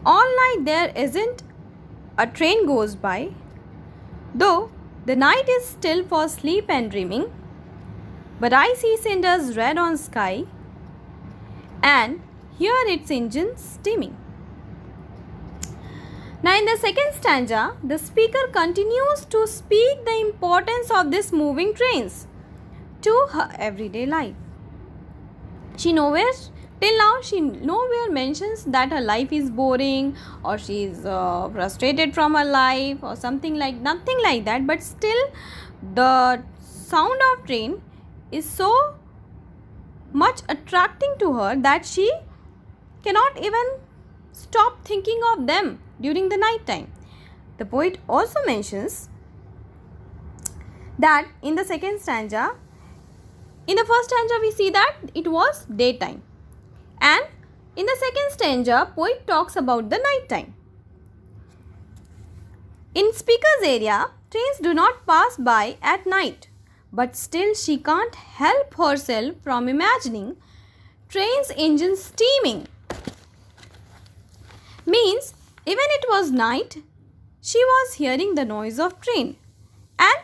All night there isn't a train goes by, though the night is still for sleep and dreaming. But I see cinders red on sky and hear its engines steaming. Now, in the second stanza, the speaker continues to speak the importance of these moving trains to her everyday life. Till now, she nowhere mentions that her life is boring or she is frustrated from her life or something like nothing like that. But still, the sound of train is so much attracting to her that she cannot even stop thinking of them during the night time. The poet also mentions that in the second stanza, in the first stanza we see that it was daytime, and in the second stanza poet talks about the night time. In speaker's area, trains do not pass by at night, but still she can't help herself from imagining train's engine steaming. Means even it was night, she was hearing the noise of train, and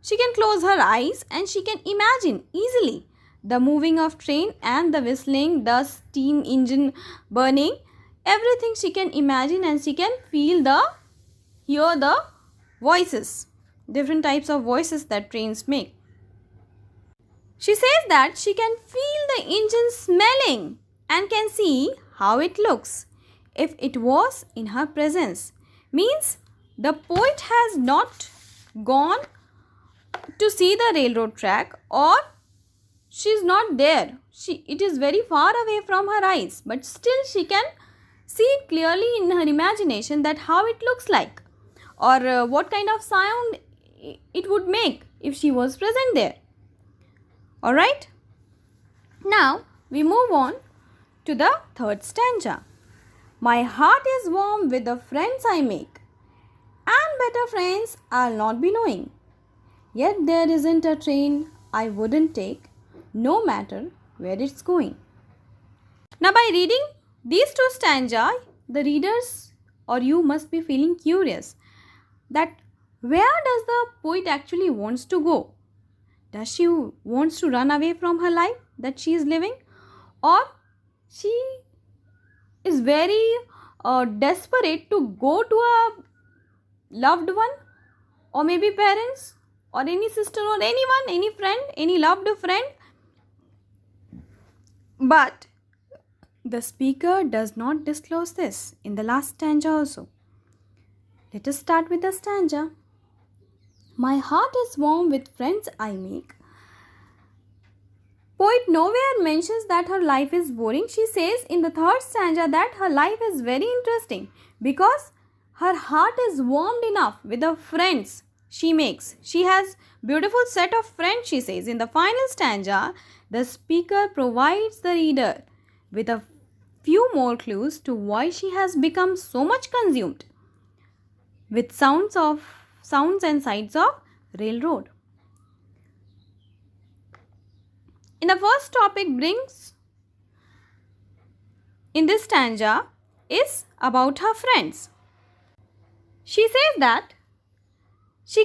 she can close her eyes and she can imagine easily the moving of train and the whistling, the steam engine burning, everything she can imagine, and she can hear the voices, different types of voices that trains make. She says that she can feel the engine smelling and can see how it looks if it was in her presence. Means the poet has not gone to see the railroad track, or she is not there. It is very far away from her eyes, but still she can see it clearly in her imagination that how it looks like, or what kind of sound it would make if she was present there. Alright, now we move on to the third stanza. My heart is warm with the friends I make, and better friends I'll not be knowing. Yet there isn't a train I wouldn't take, no matter where it's going. Now, by reading these two stanzas, the readers or you must be feeling curious that where does the poet actually wants to go? Does she wants to run away from her life that she is living, or she is very desperate to go to a loved one, or maybe parents, or any sister, or anyone, any friend, any loved friend? But the speaker does not disclose this in the last stanza also. Let us start with the stanza. My heart is warm with friends I make. Poet nowhere mentions that her life is boring. She says in the third stanza that her life is very interesting because her heart is warmed enough with the friends she makes. She has beautiful set of friends, she says. In the final stanza, the speaker provides the reader with a few more clues to why she has become so much consumed with sounds and sights of railroad. In the first topic brings in this stanza is about her friends. She says that she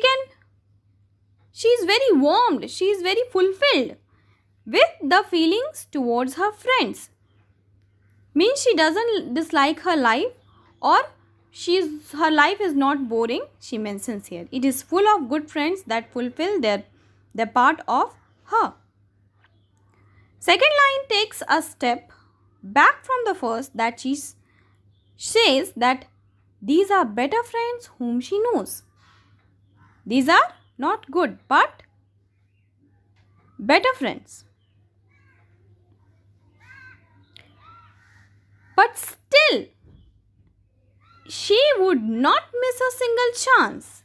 is very warmed, she is very fulfilled with the feelings towards her friends. Means she doesn't dislike her life, or her life is not boring. She mentions here it is full of good friends that fulfill their part of her. Second line takes a step back from the first, that she says that these are better friends whom she knows. These are not good but better friends. But still, she would not miss a single chance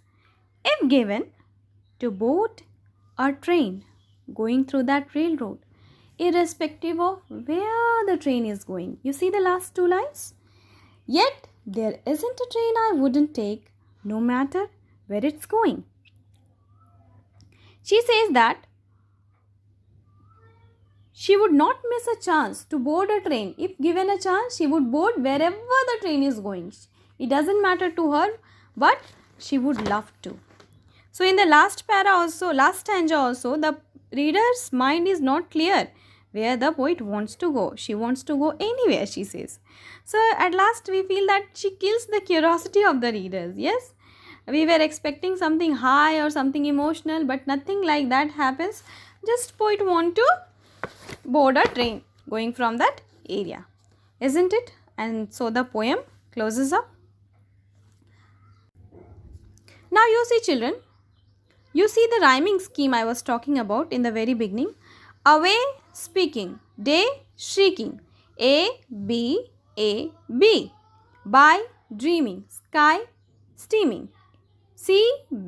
if given to board a train going through that railroad, irrespective of where the train is going. You see the last two lines? Yet there isn't a train I wouldn't take, no matter where it's going. She says that She would not miss a chance to board a train. If given a chance, she would board wherever the train is going. It doesn't matter to her, but she would love to. So in the last stanza also, the reader's mind is not clear where the poet wants to go. She wants to go anywhere, she says. So at last we feel that she kills the curiosity of the readers. Yes, we were expecting something high or something emotional, but nothing like that happens. Just poet want to board a train going from that area, isn't it? And so the poem closes up. Now you see, children, you see the rhyming scheme I was talking about in the very beginning. Away, speaking. Day, shrieking. A, B, A, B. By, dreaming. Sky, steaming. C,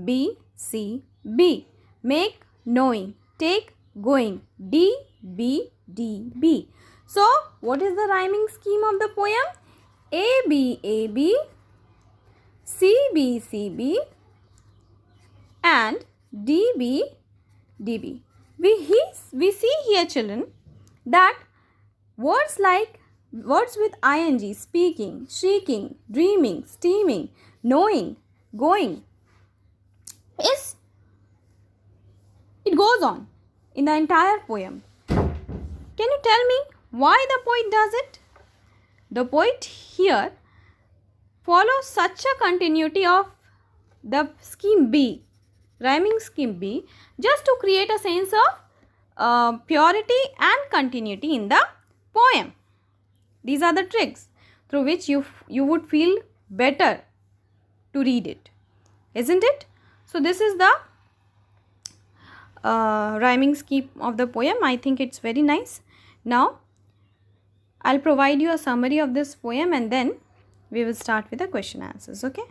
B, C, B. Make, knowing. Take, going. D, B, D, B. So, what is the rhyming scheme of the poem? A, B, A, B. C, B, C, B. And DB, DB. We see here, children, that words with ing, speaking, shrieking, dreaming, steaming, knowing, going, it goes on in the entire poem. Can you tell me why the poet does it? The poet here follows such a continuity of the scheme B, rhyming scheme B, just to create a sense of purity and continuity in the poem. These are the tricks through which you would feel better to read it, isn't it? So this is the rhyming scheme of the poem. I think it's very nice. Now I'll provide you a summary of this poem and then we will start with the question answers. Okay.